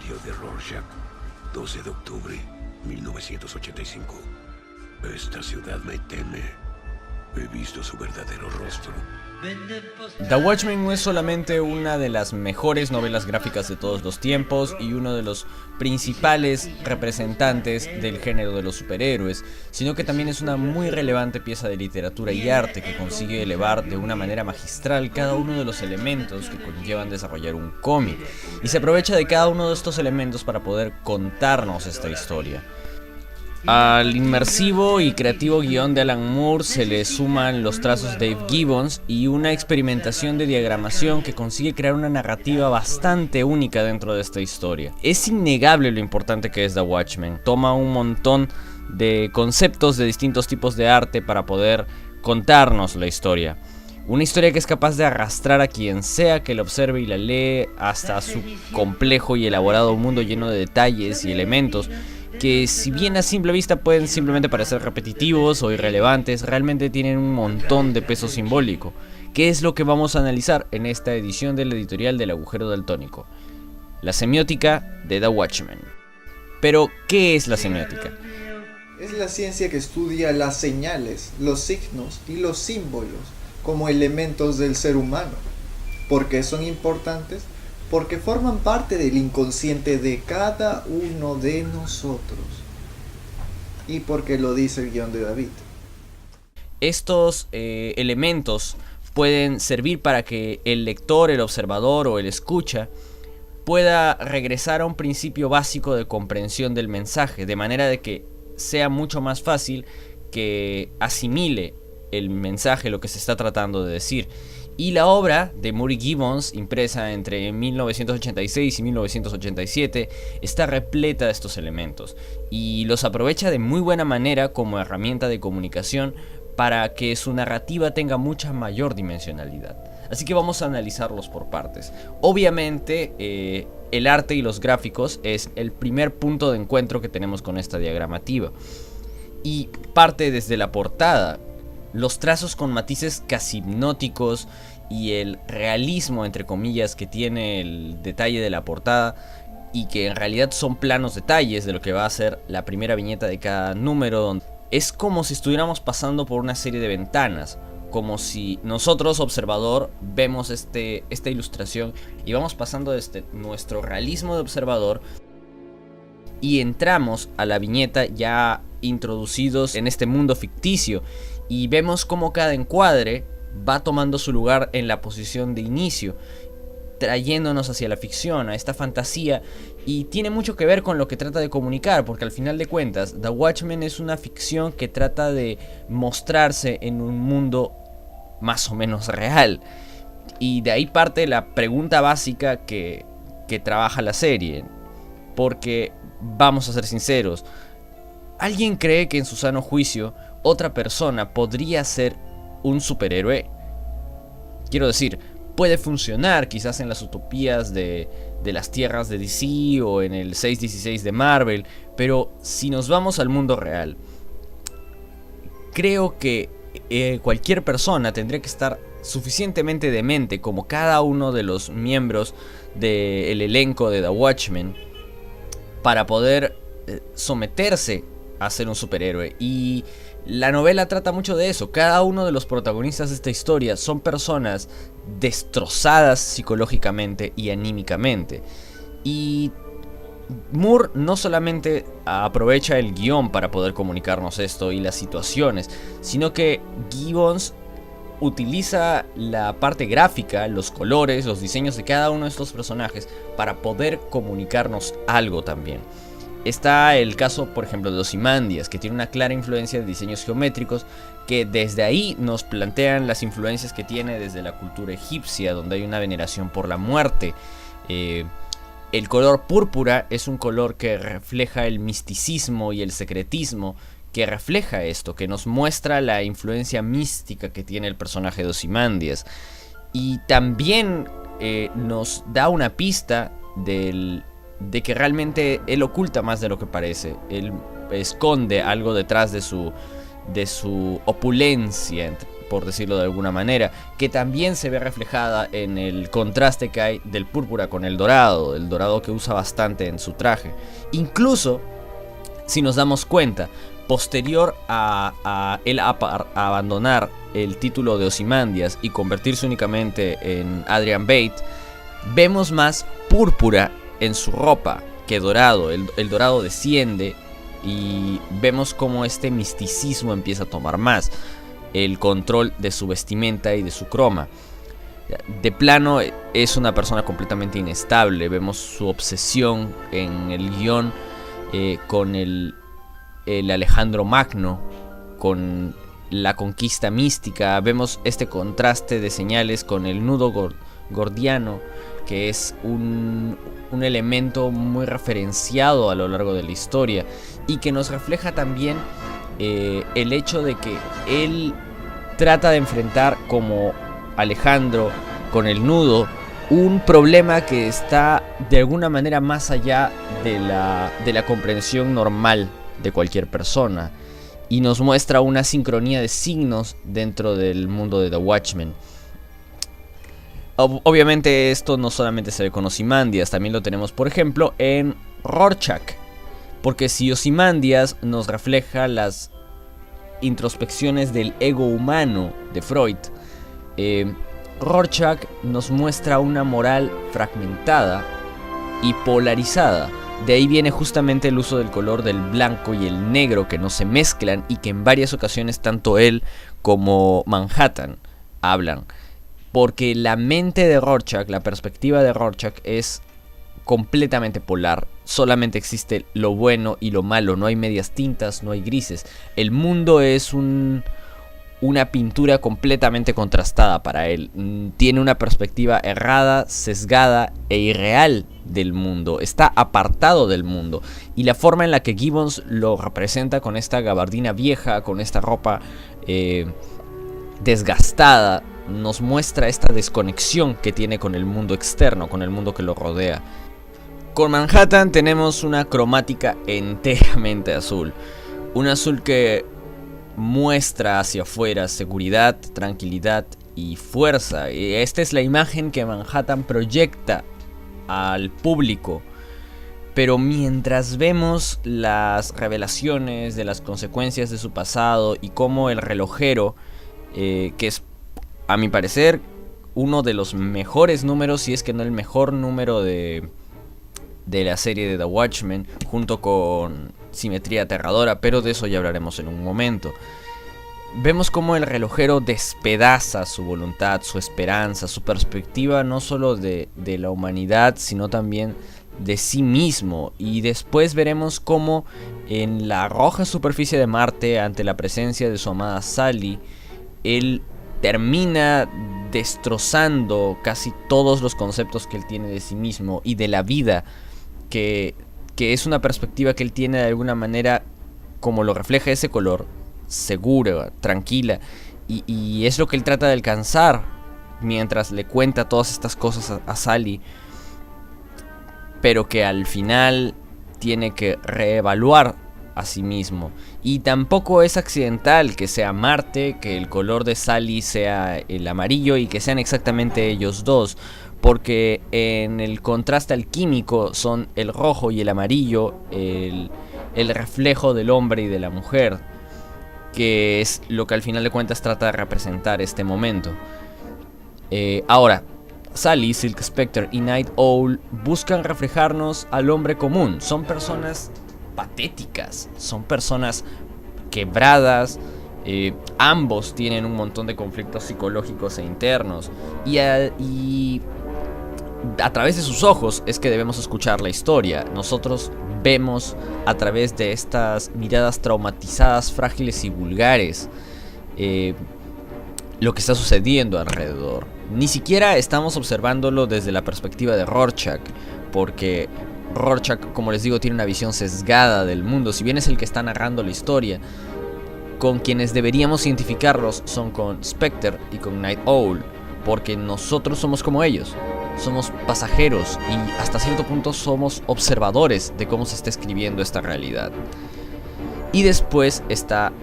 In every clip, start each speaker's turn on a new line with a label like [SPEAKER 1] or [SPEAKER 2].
[SPEAKER 1] Estudio de Rorschach, 12 de octubre, 1985. Esta ciudad me teme. He visto su verdadero rostro.
[SPEAKER 2] The Watchmen no es solamente una de las mejores novelas gráficas de todos los tiempos y uno de los principales representantes del género de los superhéroes, sino que también es una muy relevante pieza de literatura y arte que consigue elevar de una manera magistral cada uno de los elementos que conllevan desarrollar un cómic, y se aprovecha de cada uno de estos elementos para poder contarnos esta historia. Al inmersivo y creativo guión de Alan Moore se le suman los trazos de Dave Gibbons y una experimentación de diagramación que consigue crear una narrativa bastante única dentro de esta historia. Es innegable lo importante que es The Watchmen. Toma un montón de conceptos de distintos tipos de arte para poder contarnos la historia. Una historia que es capaz de arrastrar a quien sea que la observe y la lee hasta su complejo y elaborado mundo lleno de detalles y elementos que, si bien a simple vista pueden simplemente parecer repetitivos o irrelevantes, realmente tienen un montón de peso simbólico, que es lo que vamos a analizar en esta edición del editorial del agujero daltónico, la semiótica de The Watchmen. Pero, ¿qué es la semiótica?
[SPEAKER 3] Es la ciencia que estudia las señales, los signos y los símbolos como elementos del ser humano. ¿Por qué son importantes? Porque forman parte del inconsciente de cada uno de nosotros. Y porque lo dice el guión de David.
[SPEAKER 2] Estos elementos pueden servir para que el lector, el observador o el escucha pueda regresar a un principio básico de comprensión del mensaje, de manera de que sea mucho más fácil que asimile el mensaje, lo que se está tratando de decir. Y la obra de Moore y Gibbons, impresa entre 1986 y 1987, está repleta de estos elementos y los aprovecha de muy buena manera como herramienta de comunicación para que su narrativa tenga mucha mayor dimensionalidad. Así que vamos a analizarlos por partes. Obviamente, el arte y los gráficos es el primer punto de encuentro que tenemos con esta diagramativa. Y parte desde la portada. Los trazos con matices casi hipnóticos y el realismo, entre comillas, que tiene el detalle de la portada, y que en realidad son planos detalles de lo que va a ser la primera viñeta de cada número. Es como si estuviéramos pasando por una serie de ventanas, como si nosotros, observador, vemos esta ilustración y vamos pasando desde nuestro realismo de observador y entramos a la viñeta ya introducidos en este mundo ficticio. Y vemos cómo cada encuadre va tomando su lugar en la posición de inicio, trayéndonos hacia la ficción, a esta fantasía, y tiene mucho que ver con lo que trata de comunicar, porque al final de cuentas, The Watchmen es una ficción que trata de mostrarse en un mundo más o menos real. Y de ahí parte la pregunta básica que trabaja la serie, porque vamos a ser sinceros, ¿alguien cree que en su sano juicio otra persona podría ser un superhéroe? Quiero decir, puede funcionar quizás en las utopías de las tierras de DC o en el 616 de Marvel, pero si nos vamos al mundo real, creo que cualquier persona tendría que estar suficientemente demente como cada uno de los miembros del elenco de The Watchmen para poder someterse a ser un superhéroe. Y la novela trata mucho de eso. Cada uno de los protagonistas de esta historia son personas destrozadas psicológicamente y anímicamente. Y Moore no solamente aprovecha el guión para poder comunicarnos esto y las situaciones, sino que Gibbons utiliza la parte gráfica, los colores, los diseños de cada uno de estos personajes para poder comunicarnos algo también. Está el caso, por ejemplo, de Ozymandias, que tiene una clara influencia de diseños geométricos que desde ahí nos plantean las influencias que tiene desde la cultura egipcia, donde hay una veneración por la muerte. El color púrpura es un color que refleja el misticismo y el secretismo, que refleja esto, que nos muestra la influencia mística que tiene el personaje de Ozymandias. Y también nos da una pista de que realmente él oculta más de lo que parece. Él esconde algo detrás de su opulencia, por decirlo de alguna manera, que también se ve reflejada en el contraste que hay del púrpura con el dorado que usa bastante en su traje. Incluso, si nos damos cuenta, posterior a él abandonar el título de Ozymandias y convertirse únicamente en Adrian Bate, vemos más púrpura en su ropa que dorado. El dorado desciende y vemos cómo este misticismo empieza a tomar más el control de su vestimenta y de su croma. De plano es una persona completamente inestable. Vemos su obsesión en el guión con el Alejandro Magno, con la conquista mística. Vemos este contraste de señales con el nudo gordiano, que es un elemento muy referenciado a lo largo de la historia y que nos refleja también el hecho de que él trata de enfrentar, como Alejandro con el nudo, un problema que está de alguna manera más allá de la comprensión normal de cualquier persona, y nos muestra una sincronía de signos dentro del mundo de The Watchmen. Obviamente esto no solamente se ve con Ozymandias, también lo tenemos por ejemplo en Rorschach, porque si Ozymandias nos refleja las introspecciones del ego humano de Freud, Rorschach nos muestra una moral fragmentada y polarizada. De ahí viene justamente el uso del color del blanco y el negro, que no se mezclan y que en varias ocasiones tanto él como Manhattan hablan. Porque la mente de Rorschach, la perspectiva de Rorschach es completamente polar. Solamente existe lo bueno y lo malo, no hay medias tintas, no hay grises. El mundo es una pintura completamente contrastada para él. Tiene una perspectiva errada, sesgada e irreal del mundo. Está apartado del mundo. Y la forma en la que Gibbons lo representa con esta gabardina vieja, con esta ropa desgastada, nos muestra esta desconexión que tiene con el mundo externo, con el mundo que lo rodea. Con Manhattan tenemos una cromática enteramente azul. Un azul que muestra hacia afuera seguridad, tranquilidad y fuerza. Y esta es la imagen que Manhattan proyecta al público. Pero mientras vemos las revelaciones de las consecuencias de su pasado y cómo el relojero, que es a mi parecer uno de los mejores números, si es que no el mejor número de la serie de The Watchmen, junto con Simetría Aterradora, pero de eso ya hablaremos en un momento. Vemos cómo el relojero despedaza su voluntad, su esperanza, su perspectiva no solo de la humanidad, sino también de sí mismo. Y después veremos cómo en la roja superficie de Marte, ante la presencia de su amada Sally, él termina destrozando casi todos los conceptos que él tiene de sí mismo y de la vida, que es una perspectiva que él tiene de alguna manera, como lo refleja ese color, segura, tranquila, y es lo que él trata de alcanzar mientras le cuenta todas estas cosas a Sally, pero que al final tiene que reevaluar a sí mismo. Y tampoco es accidental que sea Marte, que el color de Sally sea el amarillo y que sean exactamente ellos dos, porque en el contraste alquímico son el rojo y el amarillo el reflejo del hombre y de la mujer, que es lo que al final de cuentas trata de representar este momento. Ahora, Sally, Silk Spectre y Night Owl buscan reflejarnos al hombre común. Son personas patéticas, son personas quebradas, ambos tienen un montón de conflictos psicológicos e internos, y a través de sus ojos es que debemos escuchar la historia. Nosotros vemos a través de estas miradas traumatizadas, frágiles y vulgares lo que está sucediendo alrededor. Ni siquiera estamos observándolo desde la perspectiva de Rorschach, porque Rorschach, como les digo, tiene una visión sesgada del mundo. Si bien es el que está narrando la historia, con quienes deberíamos identificarlos son con Spectre y con Night Owl, porque nosotros somos como ellos. Somos pasajeros y hasta cierto punto somos observadores de cómo se está escribiendo esta realidad. Y después está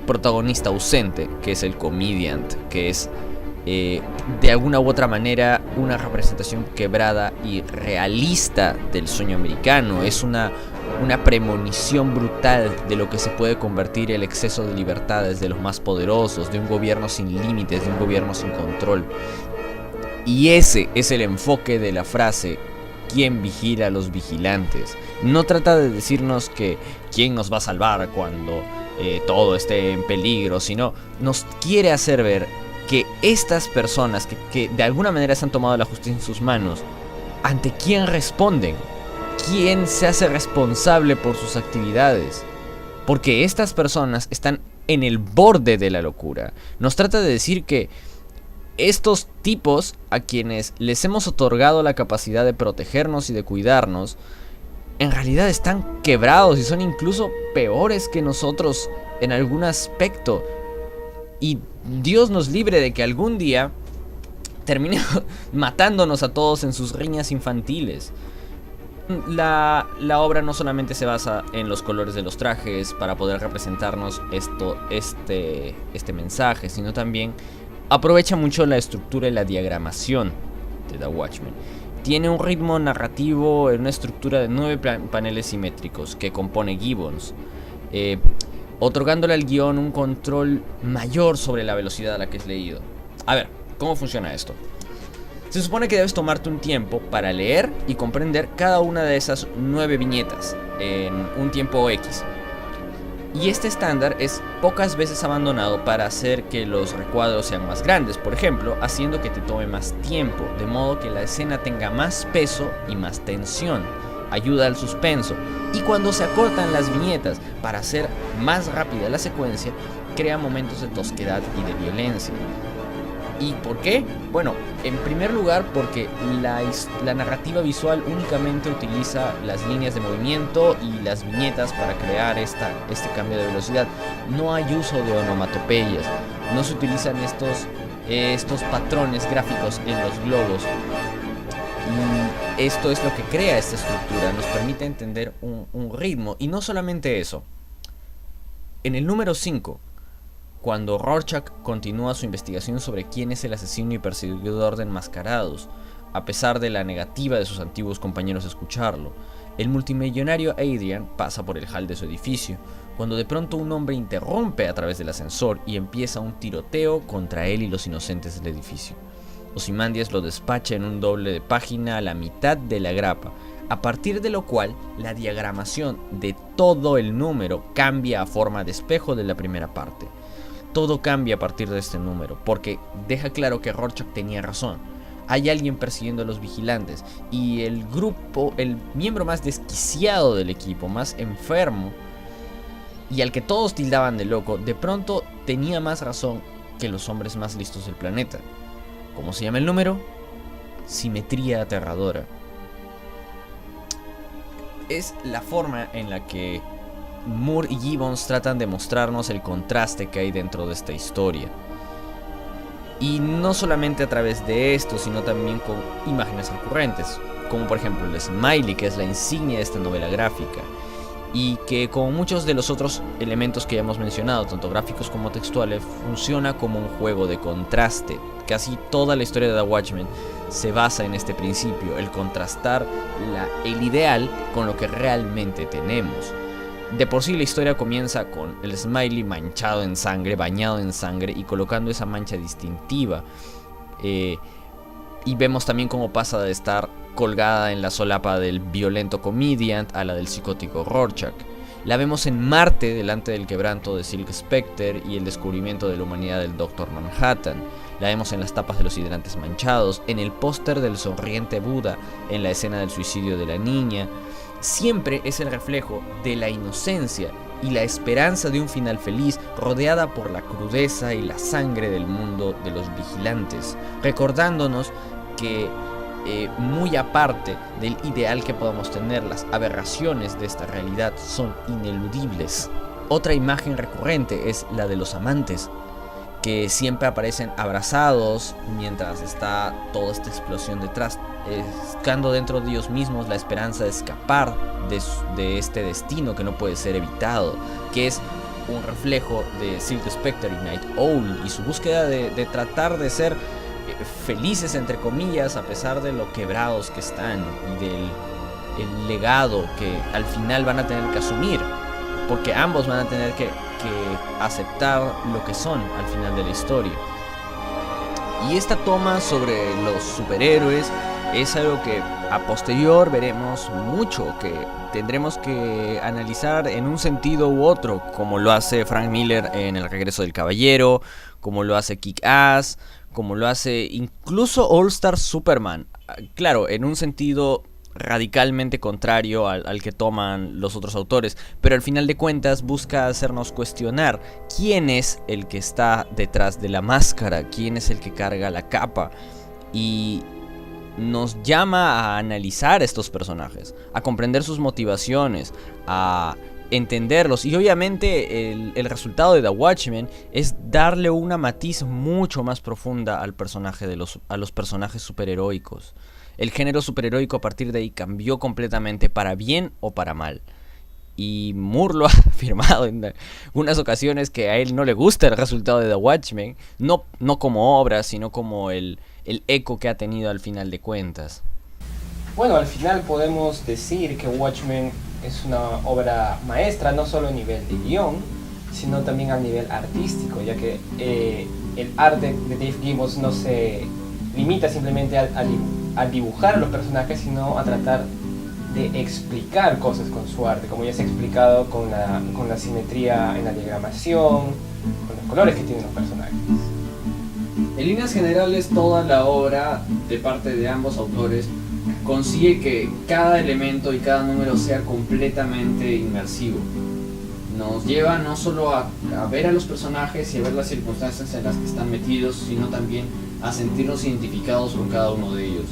[SPEAKER 2] protagonista ausente, que es el comediant, que es de alguna u otra manera una representación quebrada y realista del sueño americano. Es una premonición brutal de lo que se puede convertir el exceso de libertades de los más poderosos, de un gobierno sin límites, de un gobierno sin control. Y ese es el enfoque de la frase: ¿quién vigila a los vigilantes? No trata de decirnos que quién nos va a salvar cuando todo esté en peligro, sino nos quiere hacer ver que estas personas que de alguna manera se han tomado la justicia en sus manos, ¿ante quién responden? ¿Quién se hace responsable por sus actividades? Porque estas personas están en el borde de la locura. Nos trata de decir que estos tipos a quienes les hemos otorgado la capacidad de protegernos y de cuidarnos, en realidad están quebrados y son incluso peores que nosotros en algún aspecto. Y Dios nos libre de que algún día termine matándonos a todos en sus riñas infantiles. La obra no solamente se basa en los colores de los trajes para poder representarnos este mensaje, sino también aprovecha mucho la estructura y la diagramación de The Watchmen. Tiene un ritmo narrativo en una estructura de 9 paneles simétricos que compone Gibbons, otorgándole al guión un control mayor sobre la velocidad a la que es leído. A ver, ¿cómo funciona esto? Se supone que debes tomarte un tiempo para leer y comprender cada una de esas 9 viñetas en un tiempo X. Y este estándar es pocas veces abandonado para hacer que los recuadros sean más grandes, por ejemplo, haciendo que te tome más tiempo, de modo que la escena tenga más peso y más tensión. Ayuda al suspenso. Y cuando se acortan las viñetas para hacer más rápida la secuencia, crea momentos de tosquedad y de violencia. ¿Y por qué? Bueno, en primer lugar porque la narrativa visual únicamente utiliza las líneas de movimiento y las viñetas para crear este cambio de velocidad. No hay uso de onomatopeyas, no se utilizan estos patrones gráficos en los globos. Y esto es lo que crea esta estructura, nos permite entender un ritmo. Y no solamente eso. En el número 5, cuando Rorschach continúa su investigación sobre quién es el asesino y perseguidor de enmascarados, a pesar de la negativa de sus antiguos compañeros a escucharlo, el multimillonario Adrian pasa por el hall de su edificio, cuando de pronto un hombre interrumpe a través del ascensor y empieza un tiroteo contra él y los inocentes del edificio. Ozymandias lo despacha en un doble de página a la mitad de la grapa, a partir de lo cual la diagramación de todo el número cambia a forma de espejo de la primera parte. Todo cambia a partir de este número, porque deja claro que Rorschach tenía razón. Hay alguien persiguiendo a los vigilantes, y el grupo, el miembro más desquiciado del equipo, más enfermo, y al que todos tildaban de loco, de pronto tenía más razón que los hombres más listos del planeta. ¿Cómo se llama el número? Simetría aterradora. Es la forma en la que Moore y Gibbons tratan de mostrarnos el contraste que hay dentro de esta historia. Y no solamente a través de esto, sino también con imágenes recurrentes, como por ejemplo el smiley, que es la insignia de esta novela gráfica, y que, como muchos de los otros elementos que ya hemos mencionado, tanto gráficos como textuales, funciona como un juego de contraste. Casi toda la historia de The Watchmen se basa en este principio, el contrastar el ideal con lo que realmente tenemos. De por sí la historia comienza con el smiley manchado en sangre, bañado en sangre, y colocando esa mancha distintiva. Y vemos también cómo pasa de estar colgada en la solapa del violento comediant a la del psicótico Rorschach. La vemos en Marte, delante del quebranto de Silk Spectre y el descubrimiento de la humanidad del Dr. Manhattan. La vemos en las tapas de los hidrantes manchados, en el póster del sonriente Buda, en la escena del suicidio de la niña. Siempre es el reflejo de la inocencia y la esperanza de un final feliz, rodeada por la crudeza y la sangre del mundo de los vigilantes, recordándonos que muy aparte del ideal que podamos tener, las aberraciones de esta realidad son ineludibles. Otra imagen recurrente es la de los amantes, que siempre aparecen abrazados mientras está toda esta explosión detrás, buscando dentro de ellos mismos la esperanza de escapar de este destino que no puede ser evitado, que es un reflejo de Silk Spectre y Night Owl y su búsqueda de tratar de ser felices entre comillas a pesar de lo quebrados que están y del el legado que al final van a tener que asumir, porque ambos van a tener que aceptar lo que son al final de la historia. Y esta toma sobre los superhéroes es algo que a posterior veremos mucho, que tendremos que analizar en un sentido u otro, como lo hace Frank Miller en El Regreso del Caballero, como lo hace Kick-Ass, como lo hace incluso All Star Superman. Claro, en un sentido radicalmente contrario al que toman los otros autores, pero al final de cuentas busca hacernos cuestionar quién es el que está detrás de la máscara, quién es el que carga la capa, y nos llama a analizar estos personajes, a comprender sus motivaciones, a entenderlos, y obviamente el resultado de The Watchmen es darle una matiz mucho más profunda al personaje a los personajes superheroicos. El género superheroico a partir de ahí cambió completamente para bien o para mal. Y Moore lo ha afirmado en unas ocasiones que a él no le gusta el resultado de The Watchmen, no como obra, sino como el eco que ha tenido al final de cuentas.
[SPEAKER 4] Bueno, al final podemos decir que Watchmen es una obra maestra, no solo a nivel de guión, sino también a nivel artístico, ya que el arte de Dave Gibbons no se limita simplemente a dibujar a los personajes, sino a tratar de explicar cosas con su arte, como ya se ha explicado con la simetría en la diagramación, con los colores que tienen los personajes.
[SPEAKER 5] En líneas generales, toda la obra de parte de ambos autores consigue que cada elemento y cada número sea completamente inmersivo. Nos lleva no solo a ver a los personajes y a ver las circunstancias en las que están metidos, sino también a sentirnos identificados con cada uno de ellos,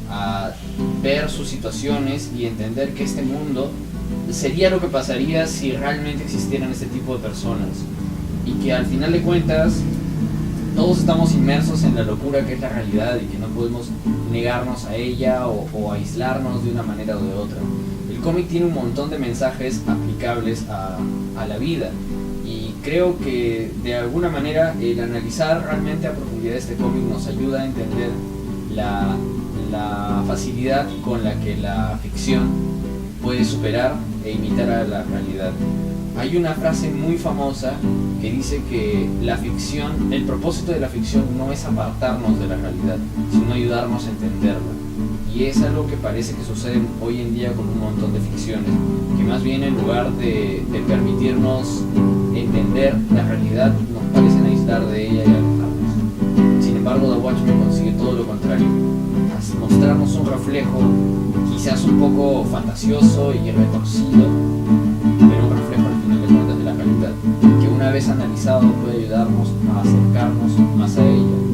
[SPEAKER 5] a ver sus situaciones y entender que este mundo sería lo que pasaría si realmente existieran este tipo de personas, y que al final de cuentas todos estamos inmersos en la locura que es la realidad y que no podemos negarnos a ella o aislarnos de una manera o de otra. El cómic tiene un montón de mensajes aplicables a la vida, y creo que de alguna manera el analizar realmente a profundidad este cómic nos ayuda a entender la facilidad con la que la ficción puede superar e imitar a la realidad. Hay una frase muy famosa que dice que la ficción, el propósito de la ficción no es apartarnos de la realidad, sino ayudarnos a entenderla. Y es algo que parece que sucede hoy en día con un montón de ficciones, que más bien en lugar de permitirnos entender la realidad, nos parecen aislar de ella y alejarnos. Sin embargo, The Watchmen consigue todo lo contrario, mostrarnos un reflejo quizás un poco fantasioso y retorcido, pero un reflejo al final de cuentas de la realidad, que una vez analizado puede ayudarnos a acercarnos más a ella.